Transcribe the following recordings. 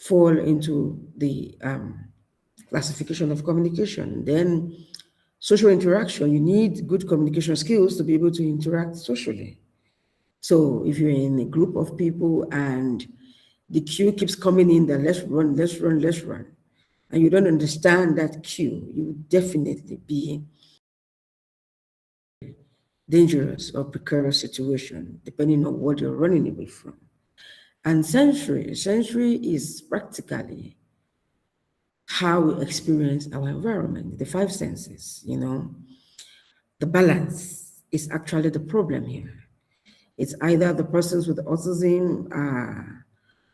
fall into the classification of communication. Then social interaction, you need good communication skills to be able to interact socially. So if you're in a group of people and the cue keeps coming in that let's run, let's run, let's run, and you don't understand that cue, you will definitely be dangerous or precarious situation, depending on what you're running away from. And sensory is practically how we experience our environment, the five senses, The balance is actually the problem here. It's either the persons with autism are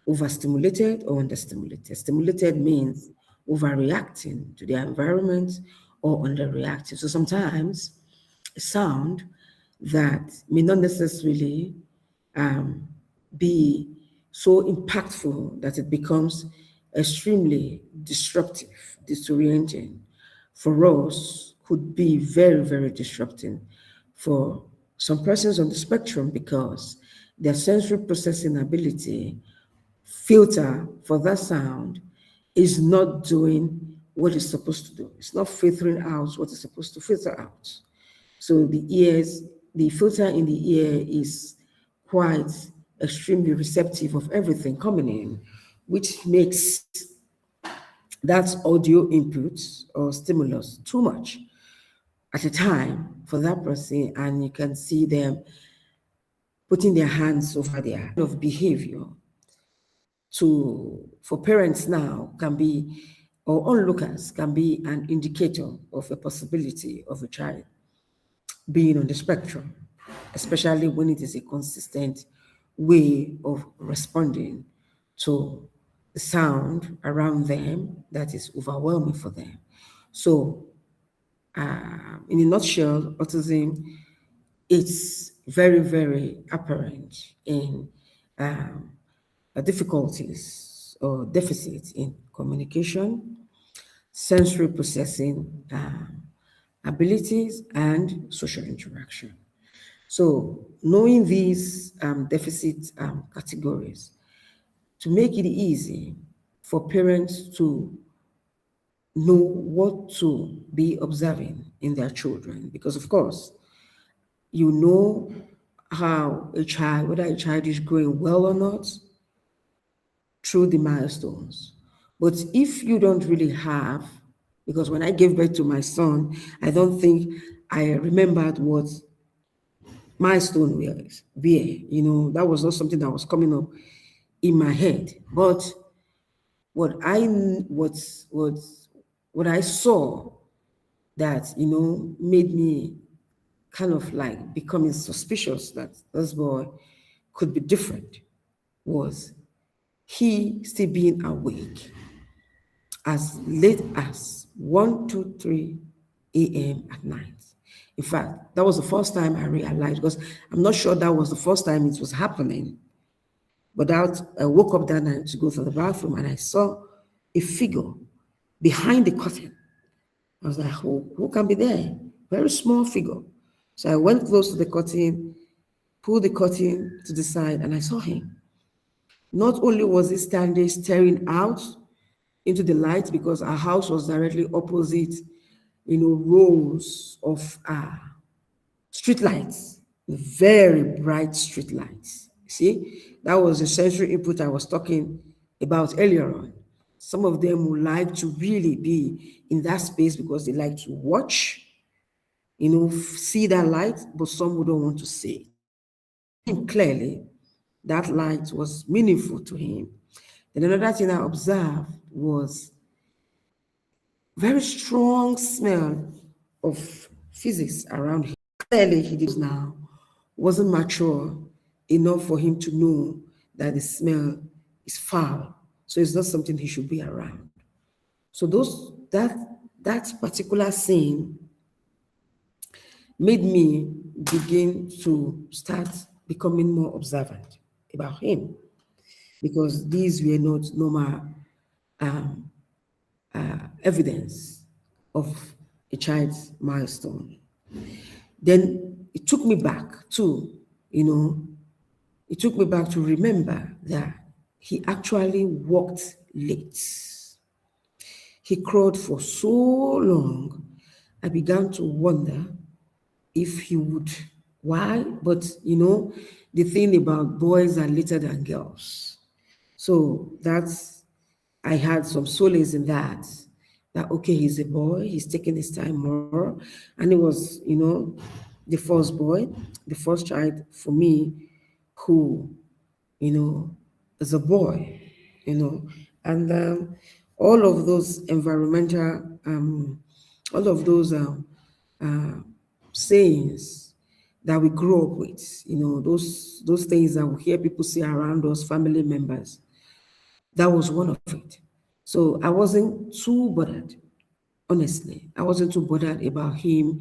overstimulated or understimulated. Stimulated means overreacting to their environment or underreacting. So sometimes a sound that may not necessarily be so impactful that it becomes extremely disruptive, disorienting for us could be very, very disrupting for some persons on the spectrum because their sensory processing ability filter for that sound is not doing what it's supposed to do. It's not filtering out what it's supposed to filter out. So the filter in the ear is quite extremely receptive of everything coming in, which makes that audio input or stimulus too much at a time for that person, and you can see them putting their hands over their of behavior to for parents now can be or onlookers can be an indicator of a possibility of a child being on the spectrum, especially when it is a consistent way of responding to the sound around them that is overwhelming for them. So, in a nutshell, autism it's very, very apparent in difficulties or deficits in communication, sensory processing abilities, and social interaction. So, knowing these deficit categories to make it easy for parents to know what to be observing in their children, because of course, you know how a child, whether a child is growing well or not, through the milestones. But if you don't really have, because when I gave birth to my son, I don't think I remembered what milestone that was not something that was coming up in my head. But what I what I saw that made me kind of like becoming suspicious that this boy could be different was he still being awake as late as 1, 2, 3 a.m. at night. In fact, that was the first time I realized, because I'm not sure that was the first time it was happening. But I woke up that night to go to the bathroom and I saw a figure behind the curtain. I was like, who can be there? Very small figure. So I went close to the curtain, pulled the curtain to the side, and I saw him. Not only was he standing staring out into the light, because our house was directly opposite, rows of street lights, very bright street lights. See, that was the sensory input I was talking about earlier on. Some of them would like to really be in that space because they like to watch, see that light, but some would don't want to see it. Clearly, that light was meaningful to him. Then another thing I observed was very strong smell of physics around him. Clearly, he did now wasn't mature enough for him to know that the smell is foul. So it's not something he should be around. So that particular scene made me begin to start becoming more observant about him, because these were not normal evidence of a child's milestone. Then it took me back to remember that he actually worked late. He crawled for so long, I began to wonder if he would. Why? But the thing about boys are later than girls. So I had some solace in that. That okay, he's a boy, he's taking his time more. And it was, the first boy, the first child for me who, you know, is a boy, and all of those environmental, all of those sayings that we grew up with, those things that we hear people say around us, family members, that was one of it. So I wasn't too bothered, honestly. I wasn't too bothered about him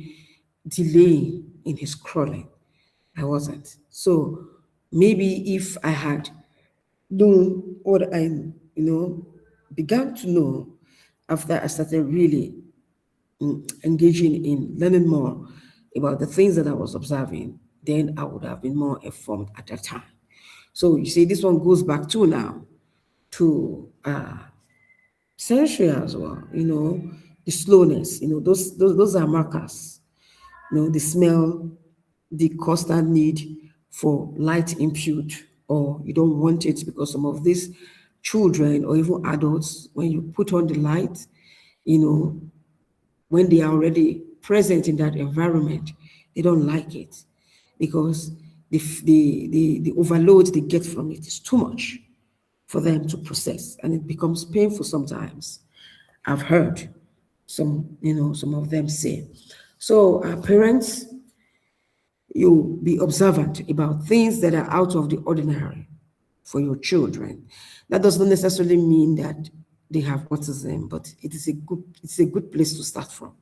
delaying in his crawling. I wasn't. So maybe if I had known what I, began to know after I started really engaging in learning more about the things that I was observing, then I would have been more informed at that time. So you see, this one goes back to now to sensory as well, the slowness, those are markers, the smell, the constant need for light input, or you don't want it because some of these children or even adults, when you put on the light, you know, when they are already present in that environment, they don't like it because the overload they get from it is too much for them to process, and it becomes painful sometimes. I've heard some of them say. So, parents, you be observant about things that are out of the ordinary for your children. That does not necessarily mean that they have autism, but it's a good place to start from.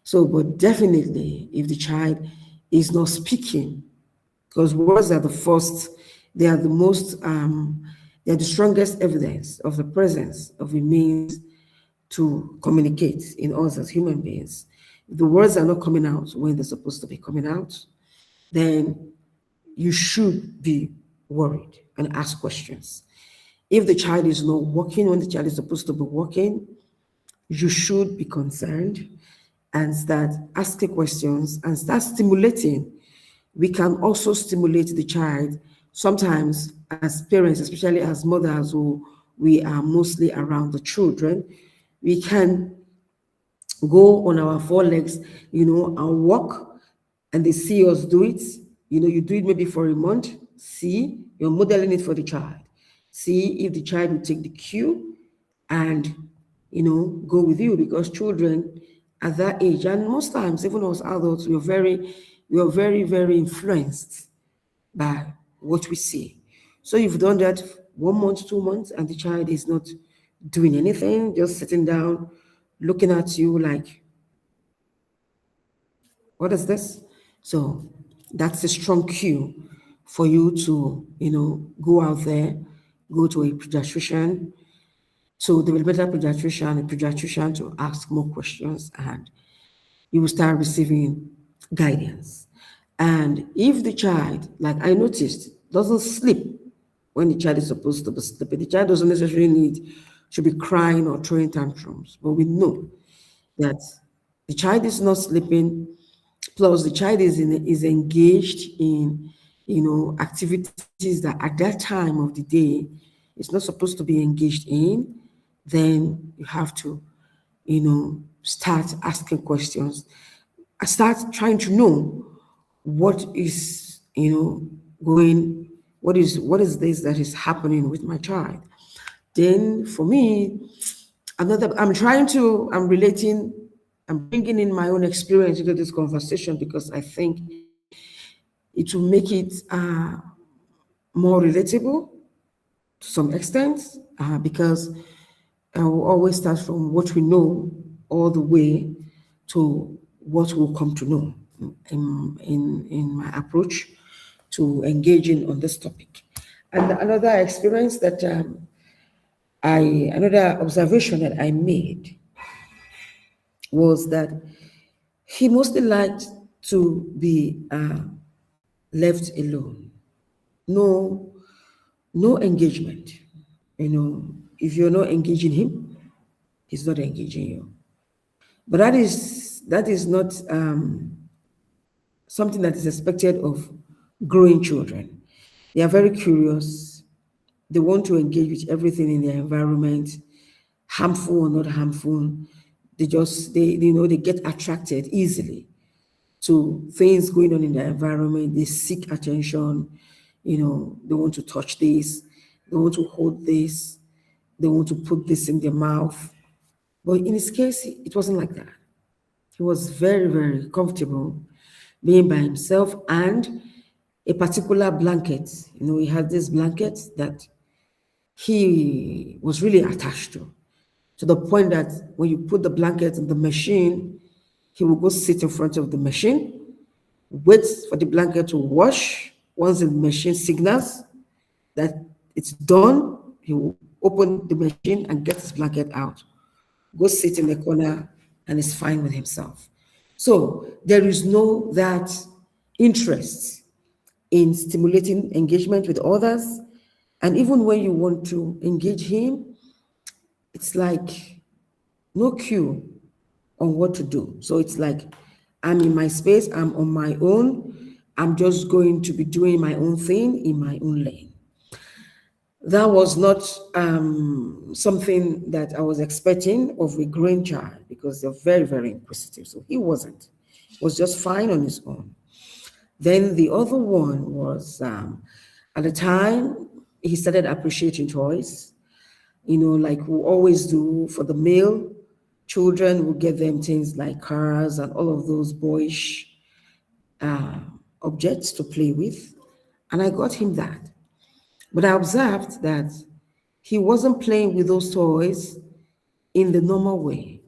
So, but definitely, if the child is not speaking, because words are the first, they are the most, they are the strongest evidence of the presence of a means to communicate in us as human beings. If the words are not coming out when they're supposed to be coming out, then you should be worried and ask questions. If the child is not working when the child is supposed to be working, you should be concerned and start asking questions and start stimulating. We can also stimulate the child sometimes as parents, especially as mothers who we are mostly around the children. We can go on our four legs, and walk, and they see us do it. You do it maybe for a month. See, you're modeling it for the child. See if the child will take the cue and, go with you, because children at that age, and most times, even us adults, we are very, very influenced by what we see. So you've done that 1 month, 2 months, and the child is not doing anything, just sitting down, looking at you like, what is this? So that's a strong cue for you to, go out there, go to a pediatrician, so the better pediatrician to ask more questions, and you will start receiving guidance. And if the child, like I noticed, doesn't sleep when the child is supposed to be sleeping, the child doesn't necessarily need to be crying or throwing tantrums, but we know that the child is not sleeping, plus the child is engaged in activities that at that time of the day it's not supposed to be engaged in, then you have to start asking questions. I start trying to know what is going, what is this that is happening with my child. Then for me, I'm relating, I'm bringing in my own experience into this conversation because I think it will make it more relatable to some extent, because I will always start from what we know all the way to what we'll come to know in my approach to engaging on this topic. And another experience that another observation that I made was that he mostly liked to be left alone. No, no engagement. If you're not engaging him, he's not engaging you. But that is not something that is expected of growing children. They are very curious. They want to engage with everything in their environment, harmful or not harmful. They get attracted easily to things going on in their environment. They seek attention. They want to touch this, they want to hold this, they want to put this in their mouth. But in his case, it wasn't like that. He was very, very comfortable being by himself, and a particular blanket. He had this blanket that he was really attached to the point that when you put the blanket in the machine, he will go sit in front of the machine, wait for the blanket to wash. Once the machine signals that it's done, he will open the machine and get his blanket out, go sit in the corner, and is fine with himself. So there is no that interest in stimulating engagement with others. And even when you want to engage him, it's like no cue on what to do. So it's like, I'm in my space, I'm on my own, I'm just going to be doing my own thing in my own lane. That was not something that I was expecting of a growing child, because they're very, very inquisitive. So he wasn't. He was just fine on his own. Then the other one was, at the time, he started appreciating toys, like we always do for the male children. We get them things like cars and all of those boyish objects to play with. And I got him that. But I observed that he wasn't playing with those toys in the normal way.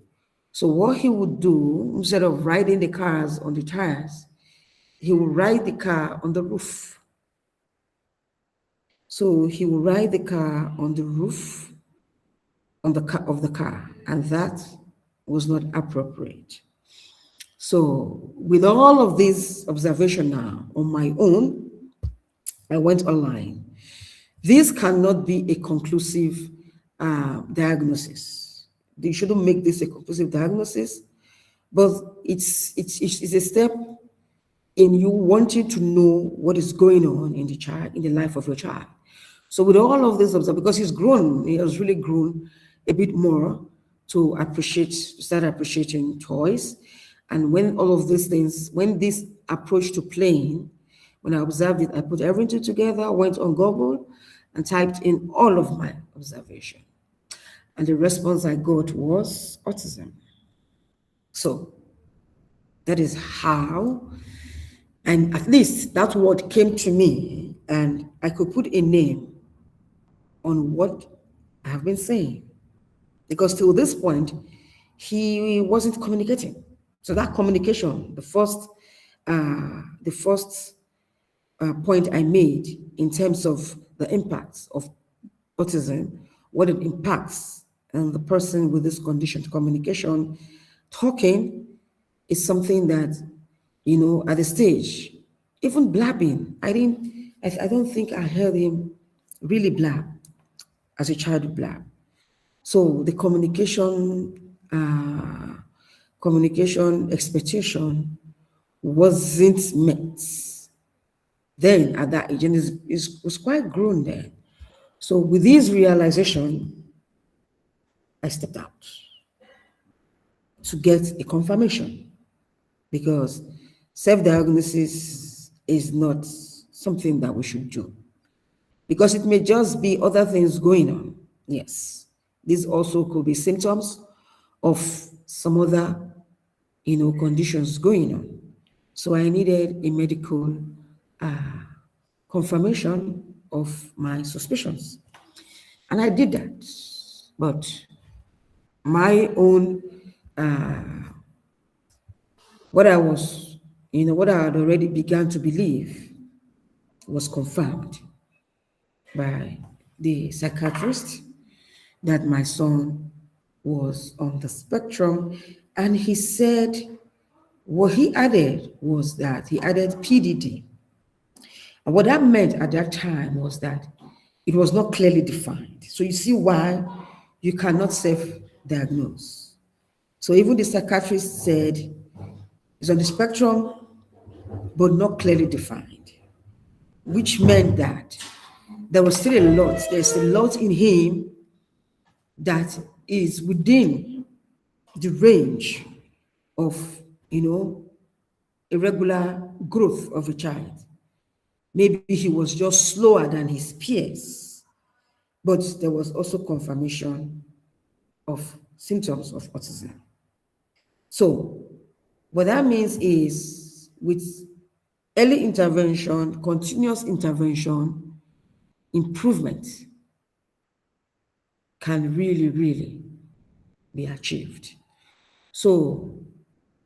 So what he would do, instead of riding the cars on the tires, he would ride the car on the roof. So he would ride the car on the roof of the car, and that was not appropriate. So with all of this observation now on my own, I went online. This cannot be a conclusive diagnosis. You shouldn't make this a conclusive diagnosis, but it's a step in you wanting to know what is going on in the life of your child. So with all of this observation, because he has really grown a bit more to start appreciating toys. And when all of these things, when this approach to playing, when I observed it, I put everything together, went on Google and typed in all of my observation. And the response I got was autism. So that is how, and at least that word came to me, and I could put a name on what I have been saying. Because till this point, he wasn't communicating. So that communication, the first point I made in terms of the impacts of autism, what it impacts on the person with this condition, communication, talking is something that, at the stage, even blabbing, I don't think I heard him really blab as a child blab. So the communication expectation wasn't met then at that age, and it was quite grown then. So with this realization, I stepped out to get a confirmation, because self-diagnosis is not something that we should do, because it may just be other things going on. Yes, these also could be symptoms of some other, conditions going on. So I needed a medical confirmation of my suspicions. And I did that. But my own, what I had already begun to believe was confirmed by the psychiatrist that my son was on the spectrum. And he said, what he added was that he added PDD. And what that meant at that time was that It was not clearly defined. So you see why you cannot self-diagnose. So even the psychiatrist said it's on the spectrum, but not clearly defined, which meant that there was still a lot. There's a lot in him that is within the range of, irregular growth of a child. Maybe he was just slower than his peers, but there was also confirmation of symptoms of autism. So, what that means is with early intervention, continuous intervention, improvement can really, really be achieved. So,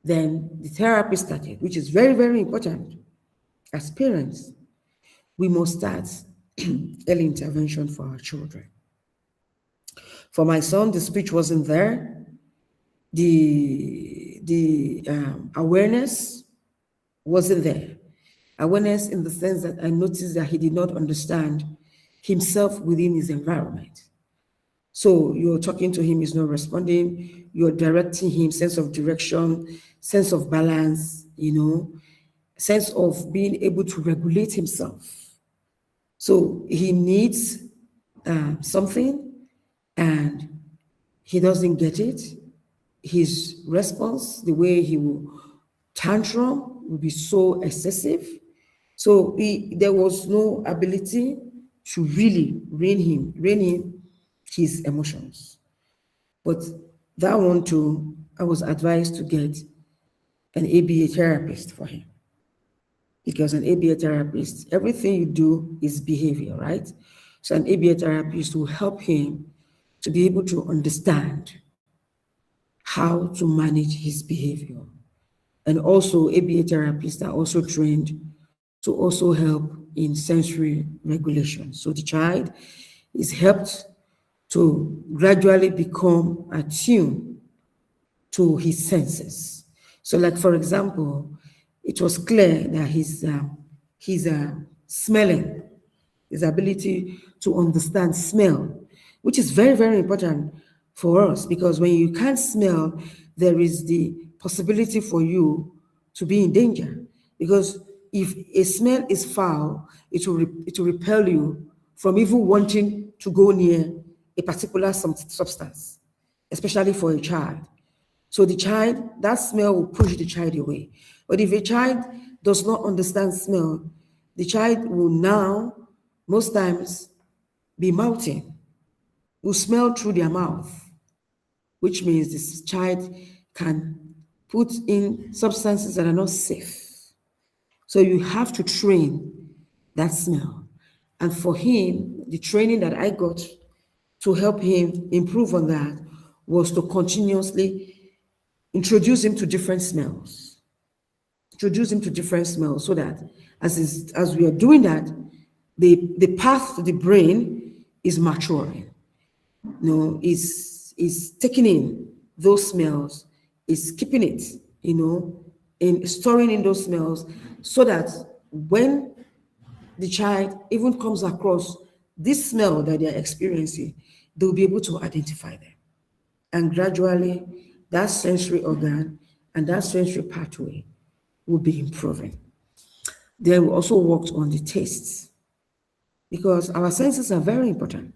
then the therapy started, which is very, very important. As parents, we must start early intervention for our children. For my son, the speech wasn't there. The awareness wasn't there. Awareness in the sense that I noticed that he did not understand himself within his environment. So you're talking to him, he's not responding. You're directing him, sense of direction, sense of balance, sense of being able to regulate himself. So he needs something and he doesn't get it. His response, the way he will tantrum, will be so excessive. So there was no ability to really rein in his emotions. But that one too, I was advised to get an ABA therapist for him. Because an ABA therapist, everything you do is behavior, right? So an ABA therapist will help him to be able to understand how to manage his behavior. And also ABA therapists are also trained to also help in sensory regulation. So the child is helped to gradually become attuned to his senses. So like, for example, it was clear that his smelling, his ability to understand smell, which is very, very important for us, because when you can't smell, there is the possibility for you to be in danger. Because if a smell is foul, it will repel you from even wanting to go near a particular substance, especially for a child. So the child, that smell will push the child away. But if a child does not understand smell, the child will now, most times, be mouthing, will smell through their mouth, which means this child can put in substances that are not safe. So you have to train that smell. And for him, the training that I got to help him improve on that was to continuously introduce him to different smells. Introduce him to different smells so that as we are doing that, the path to the brain is maturing. Is taking in those smells, is keeping it, in storing in those smells so that when the child even comes across this smell that they're experiencing, they'll be able to identify them. And gradually, that sensory organ and that sensory pathway will be improving. Then we also worked on the tastes because our senses are very important.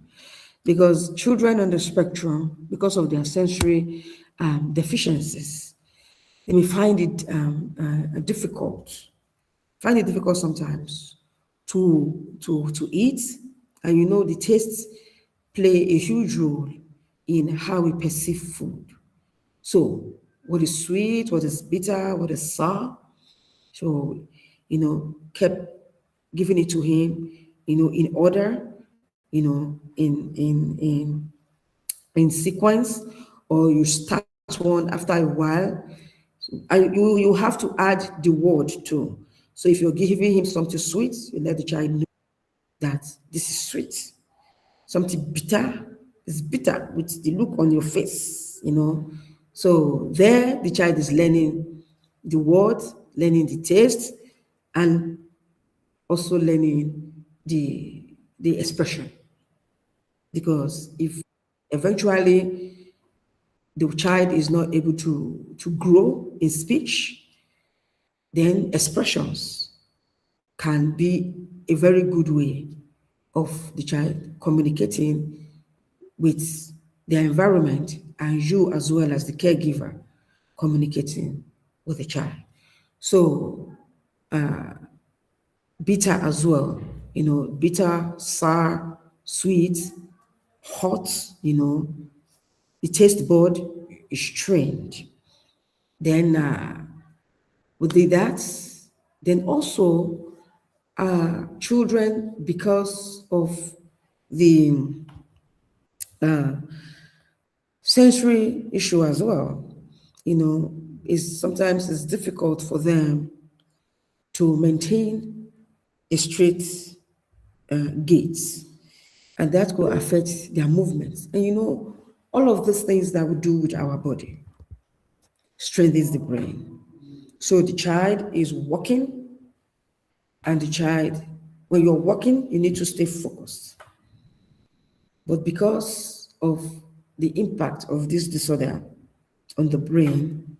Because children on the spectrum, because of their sensory deficiencies, they may find it difficult sometimes to eat. And the tastes play a huge role in how we perceive food. So what is sweet, what is bitter, what is sour. So, kept giving it to him, in order, in sequence, or you start one after a while. And you have to add the word too. So if you're giving him something sweet, you let the child know that this is sweet. Something bitter is bitter with the look on your face, So there, the child is learning the word, learning the taste, and also learning the expression. because if eventually the child is not able to grow in speech, then expressions can be a very good way of the child communicating with their environment and you as well as the caregiver communicating with the child. So bitter as well, bitter, sour, sweet, hot, the taste bud is trained. Then with that, then also children, because of the sensory issue as well, is sometimes it's difficult for them to maintain a straight gait, and that could affect their movements. And all of these things that we do with our body strengthens the brain. So the child is walking, and the child, when you're walking, you need to stay focused. But because of the impact of this disorder on the brain,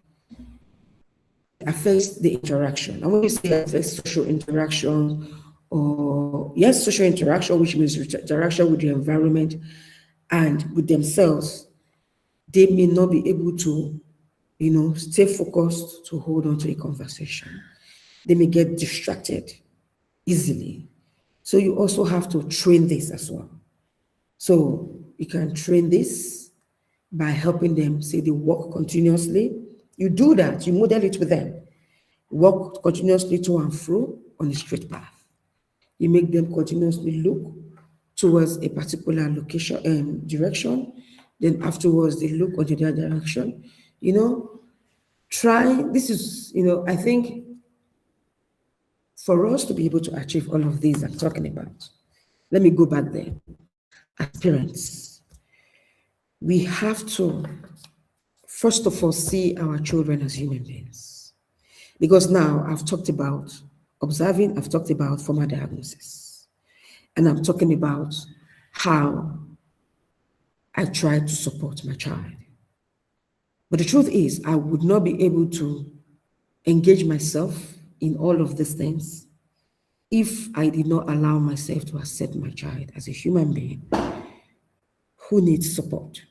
it affects the interaction. And when you say affects social interaction, or yes, social interaction, which means interaction with the environment and with themselves, they may not be able to, stay focused to hold on to a conversation. They may get distracted easily. So you also have to train this as well. So you can train this by helping them, say they walk continuously. You do that, you model it with them. Walk continuously to and fro on a straight path. You make them continuously look towards a particular location, direction. Then afterwards, they look onto that direction. Try, this is, I think for us to be able to achieve all of these I'm talking about, let me go back there. As parents, we have to, first of all, see our children as human beings. Because now I've talked about observing, I've talked about formal diagnosis, and I'm talking about how I try to support my child. But the truth is, I would not be able to engage myself in all of these things if I did not allow myself to accept my child as a human being who needs support.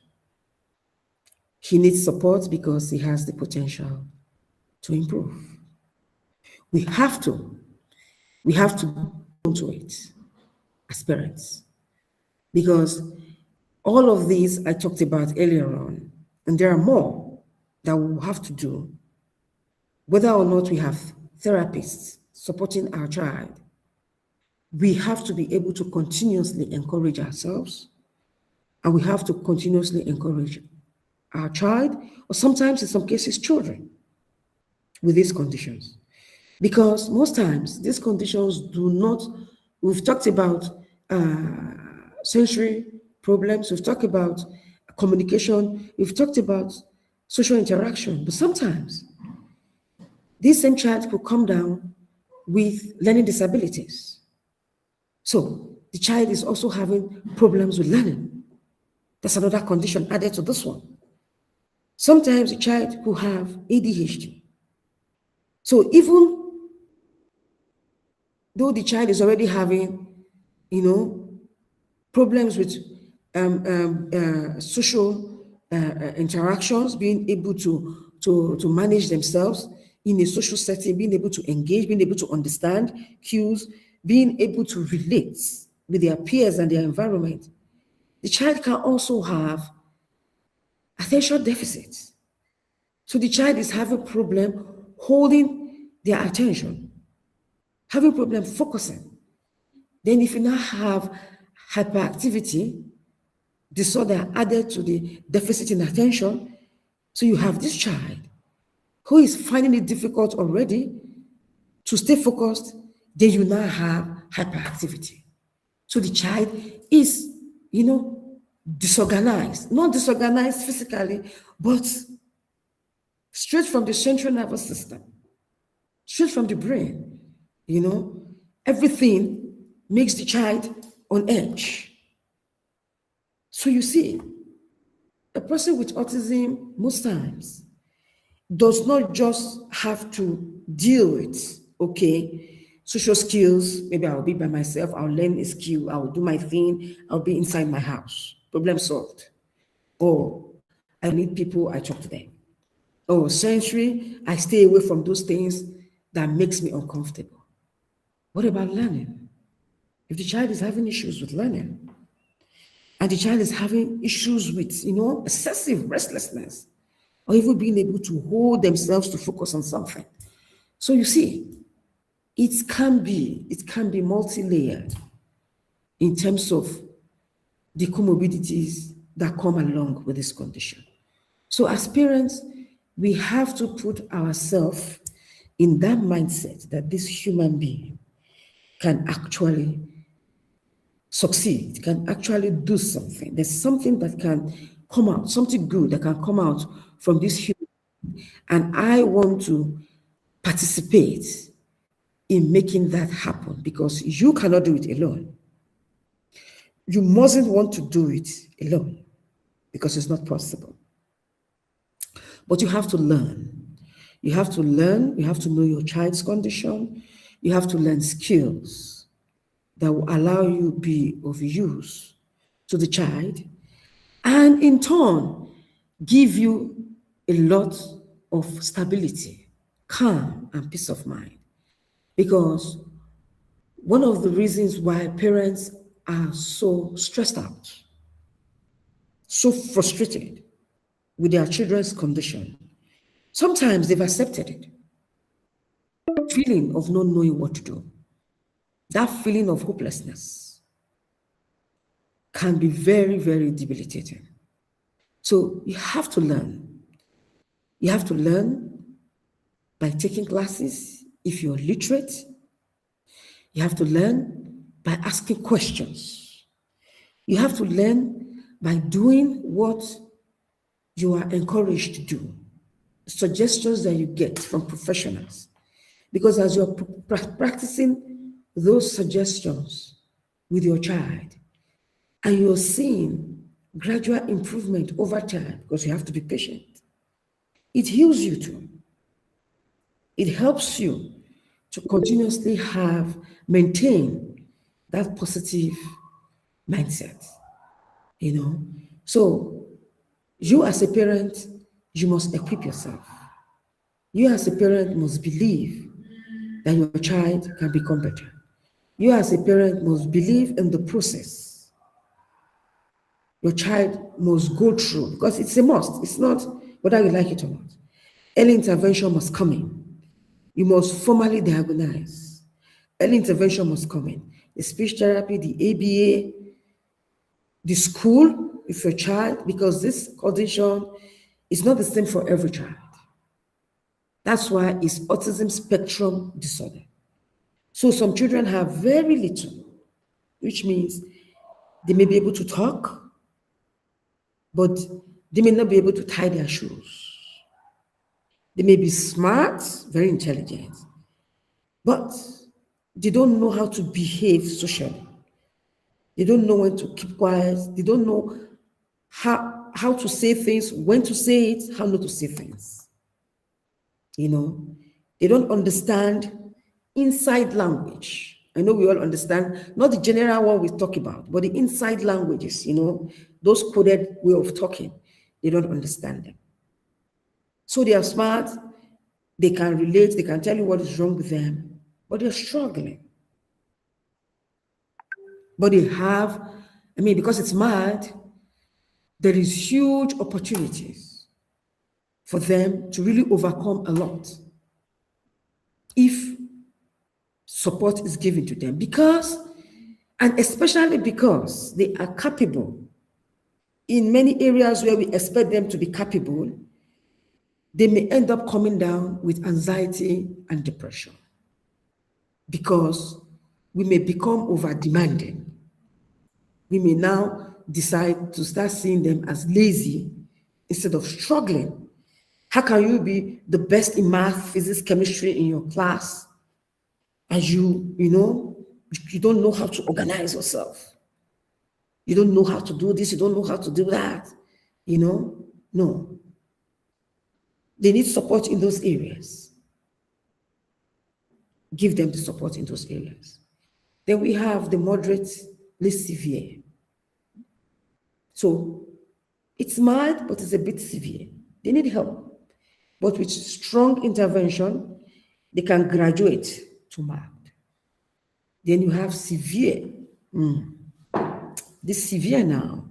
He needs support because he has the potential to improve. We have to go into it as parents, because all of these I talked about earlier on, and there are more that we'll have to do, whether or not we have therapists supporting our child. We have to be able to continuously encourage ourselves, and we have to continuously encourage our child, or sometimes in some cases children, with these conditions. Because most times these conditions do not, we've talked about sensory problems, we've talked about communication, we've talked about social interaction, but sometimes this same child could come down with learning disabilities. So the child is also having problems with learning. That's another condition added to this one. Sometimes the child could have ADHD. So even though the child is already having, problems with social interactions, being able to manage themselves in a social setting, being able to engage, being able to understand cues, being able to relate with their peers and their environment, the child can also have attention deficits. So the child is having a problem holding their attention, having a problem focusing. Then if you now have hyperactivity disorder added to the deficit in attention, so you have this child who is finding it difficult already to stay focused, then you now have hyperactivity. So the child is, disorganized, not disorganized physically, but straight from the central nervous system, straight from the brain, everything makes the child on edge. So you see, a person with autism most times does not just have to deal with, okay, social skills. Maybe I'll be by myself, I'll learn a skill, I'll do my thing, I'll be inside my house. Problem solved. Or I need people, I talk to them. Or sensory, I stay away from those things that makes me uncomfortable. What about learning? If the child is having issues with learning, and the child is having issues with, excessive restlessness, or even being able to hold themselves to focus on something. So you see, it can be multi-layered in terms of the comorbidities that come along with this condition. So as parents, we have to put ourselves in that mindset that this human being can actually succeed, can actually do something. There's something that can come out, something good that can come out from this human. And I want to participate in making that happen because you cannot do it alone. You mustn't want to do it alone because it's not possible. But you have to learn. You have to learn, you have to know your child's condition, you have to learn skills that will allow you be of use to the child, and in turn, give you a lot of stability, calm, and peace of mind. Because one of the reasons why parents are so stressed out, so frustrated with their children's condition, sometimes they've accepted it. Feeling of not knowing what to do, that feeling of hopelessness can be very, very debilitating. So you have to learn. You have to learn by taking classes if you're literate. You have to learn by asking questions. You have to learn by doing what you are encouraged to do, suggestions that you get from professionals. Because as you're practicing those suggestions with your child, and you're seeing gradual improvement over time, because you have to be patient, it heals you too. It helps you to continuously maintain that positive mindset, you know. So you as a parent, you must equip yourself. You as a parent must believe that your child can become better. You as a parent must believe in the process your child must go through, because it's a must. It's not whether you like it or not. Early intervention must come in. You must formally diagnose. Early intervention must come in. The speech therapy, the ABA, the school, if your child, because this condition is not the same for every child. That's why it's autism spectrum disorder. So some children have very little, which means they may be able to talk, but they may not be able to tie their shoes. They may be smart, very intelligent, but they don't know how to behave socially. They don't know when to keep quiet. They don't know how to say things, when to say it, how not to say things. They don't understand inside language. I know we all understand, not the general one we talk about, but the inside languages, those coded way of talking, they don't understand them. So they are smart, they can relate, they can tell you what is wrong with them, but they're struggling. But because it's mad, there is huge opportunities for them to really overcome a lot if support is given to them, and especially because they are capable. In many areas where we expect them to be capable, they may end up coming down with anxiety and depression because we may become over demanding. We may now decide to start seeing them as lazy instead of struggling. How can you be the best in math, physics, chemistry in your class, and you don't know how to organize yourself? You don't know how to do this, you don't know how to do that. No. They need support in those areas. Give them the support in those areas. Then we have the moderately severe. So it's mild, but it's a bit severe. They need help. But with strong intervention, they can graduate to mild. Then you have severe. This severe now,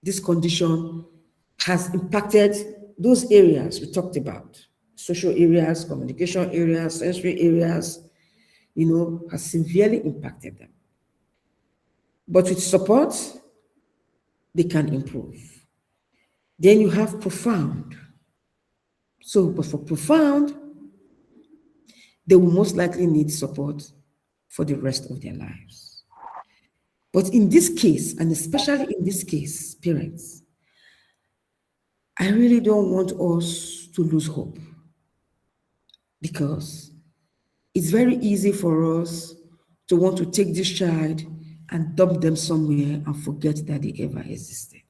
this condition has impacted those areas we talked about, social areas, communication areas, sensory areas, has severely impacted them. But with support, they can improve. Then you have profound. So, but for profound, they will most likely need support for the rest of their lives. But in this case, and especially in this case, parents, I really don't want us to lose hope, because it's very easy for us to want to take this child and dump them somewhere and forget that they ever existed.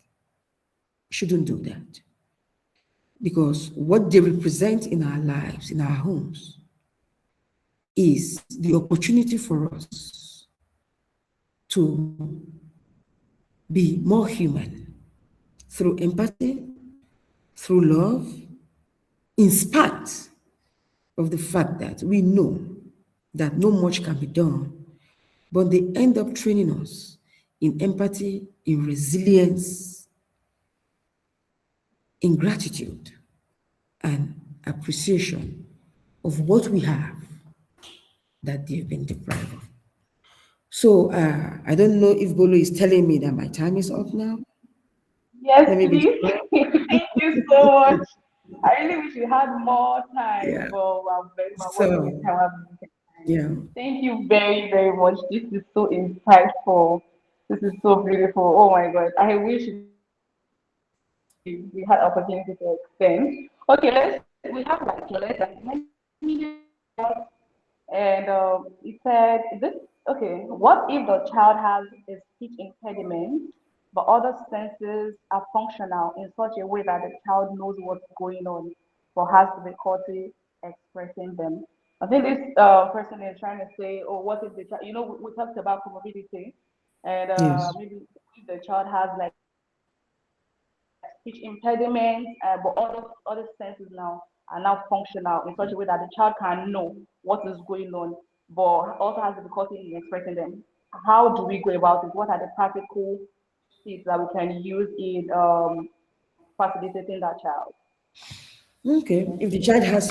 We shouldn't do that, because what they represent in our lives, in our homes, is the opportunity for us to be more human through empathy, through love, in spite of the fact that we know that no much can be done, but they end up training us in empathy, in resilience, in gratitude, and appreciation of what we have that they've been deprived of. So I don't know if Bolo is telling me that my time is up now. Yes, Let me be please. sure. Thank you so much. I really wish we had more time, Yeah. but we're working with So, time. We're limited time. yeah. Thank you very, very much. This is so insightful. This is so beautiful. Oh my God. I wish we had opportunity to extend. Okay, we have like less than 10 minutes. And he said, this, okay, what if the child has a speech impediment, but other senses are functional in such a way that the child knows what's going on, but has difficulty expressing them? I think this person is trying to say, oh, what if the child, we talked about comorbidity, and Yes. maybe if the child has like speech impediment, but other senses now are now functional in such a way that the child can know what is going on, but also has difficulty in expressing them. How do we go about it? What are the practical tips that we can use in facilitating that child? Okay. If the child has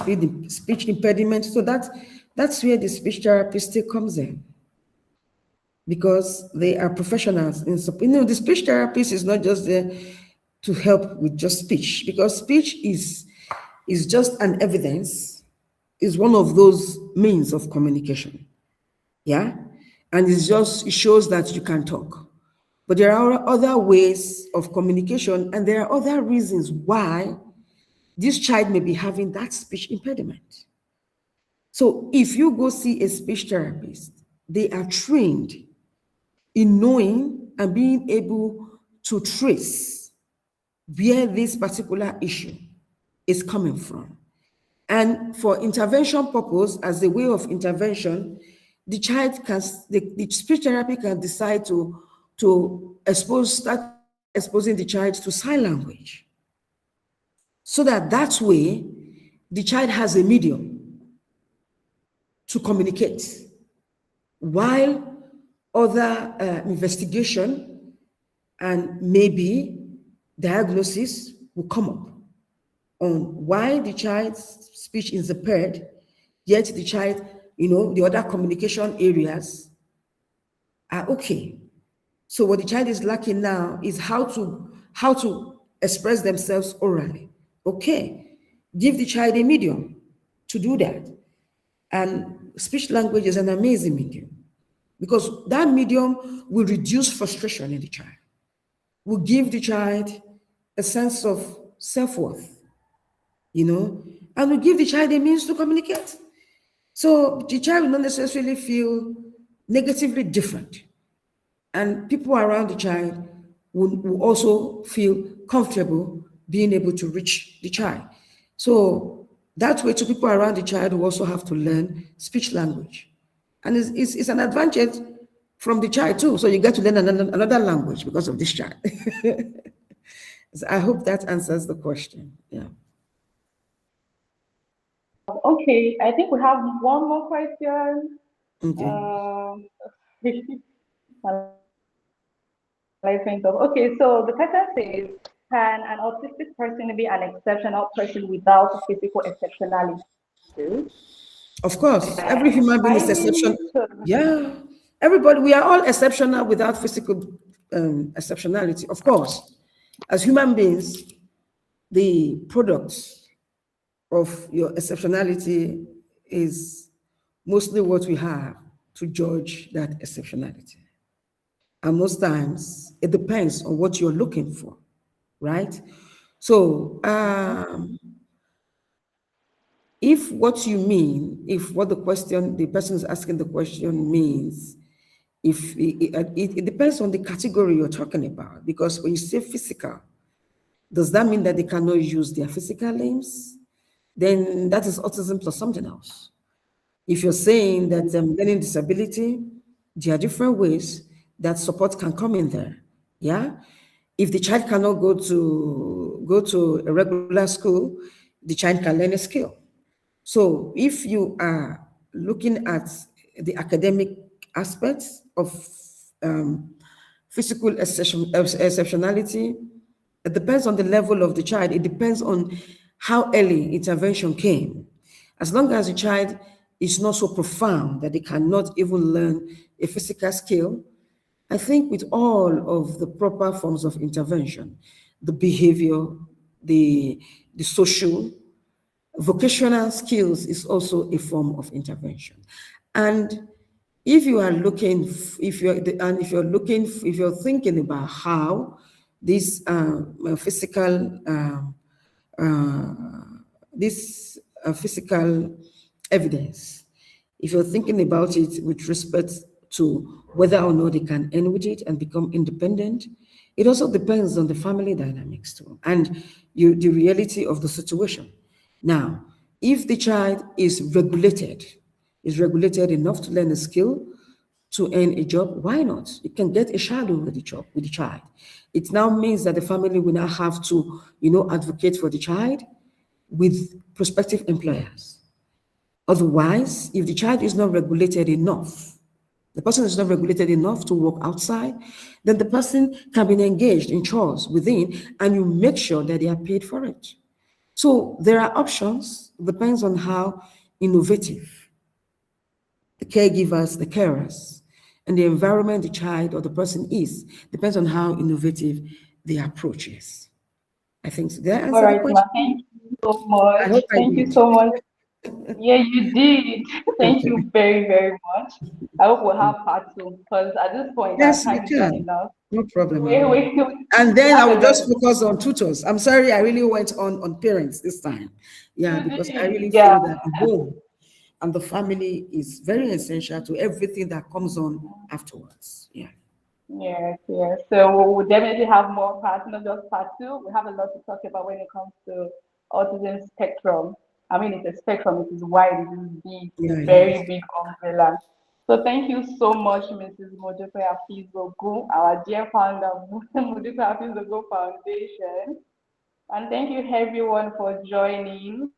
speech impediment, so that's where the speech therapist still comes in, because they are professionals in the speech therapist is not just there to help with just speech, because speech is just an evidence, is one of those means of communication. Yeah. And it shows that you can talk. But there are other ways of communication, and there are other reasons why this child may be having that speech impediment. So if you go see a speech therapist, they are trained in knowing and being able to trace where this particular issue is coming from. And for intervention purpose, as a way of intervention, the speech therapy can decide to start exposing the child to sign language, so that way the child has a medium to communicate, while other investigation and maybe diagnosis will come up on why the child's speech is impaired, yet the child, the other communication areas are okay. So what the child is lacking now is how to express themselves orally. Okay, give the child a medium to do that. And speech language is an amazing medium, because that medium will reduce frustration in the child, will give the child a sense of self-worth, and will give the child a means to communicate. So the child will not necessarily feel negatively different and people around the child will also feel comfortable being able to reach the child. So that way, to people around the child will also have to learn speech language. And it's an advantage from the child too. So you get to learn another language because of this child. So I hope that answers the question. Yeah. Okay, I think we have one more question. Okay. Um, my life went off. Okay, so the question says, can an autistic person be an exceptional person without physical exceptionality? Of course, every I human being is really exception. should. Yeah. Everybody, we are all exceptional without physical exceptionality. Of course, as human beings, the product of your exceptionality is mostly what we have to judge that exceptionality. And most times it depends on what you're looking for, right? So, if what you mean, if what the question, the person is asking the question means, if it depends on the category you're talking about, because when you say physical, does that mean that they cannot use their physical limbs? Then that is autism plus something else. If you're saying that learning disability, there are different ways that support can come in there. Yeah. If the child cannot go to a regular school, the child can learn a skill. So if you are looking at the academic aspects of um, physical exceptionality, it depends on the level of the child. It depends on how early intervention came. As long as the child is not so profound that they cannot even learn a physical skill, I think with all of the proper forms of intervention, the behavior, the social, vocational skills is also a form of intervention. And if you are looking, if you're thinking about how this physical this physical evidence, if you're thinking about it with respect to whether or not they can end with it and become independent, it also depends on the family dynamics too and the reality of the situation. Now, if the child is regulated enough to learn a skill, to earn a job, why not? You can get a shadow with the job with the child. It now means that the family will now have to, advocate for the child with prospective employers. Otherwise, if the child is not regulated enough, the person is not regulated enough to work outside, then the person can be engaged in chores within, and you make sure that they are paid for it. So there are options, depends on how innovative the caregivers, the carers, and the environment the child or the person is, depends on how innovative the approach is. I think so. Did I All answer the right, Ma, question? thank you so I much. hope I Thank you did. so much. Yeah, you did. Thank Okay. you very, very much. I hope we'll have part two because at this point our Yes, we time is not can. enough. No problem at We, all. we, And we then I have a will lot just to focus on tutors. I'm sorry, I really went on parents this time. Yeah, you because I did. really Yeah. feel that the home and the family is very essential to everything that comes on afterwards. Yeah. Yes, yes. So we'll definitely have more parts, not just part two. We have a lot to talk about when it comes to autism spectrum. I mean, it's a spectrum, it is wide, it is big, it's Yeah, a it very is. big umbrella. So thank you so much, Mrs. Mojope Afizogu, our dear founder of Mojope Afizogu Foundation. And thank you everyone for joining.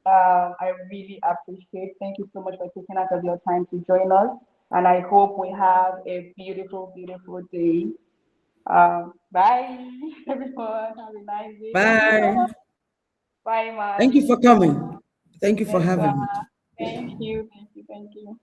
I really appreciate. Thank you so much for taking out of your time to join us. And I hope we have a beautiful, beautiful day. Bye, everyone. Have a nice day. Thank you so Bye. much. Bye, Ma. Thank you Thank for you so coming. much. Thank you for Yes, having me. thank you. Thank you. Thank you.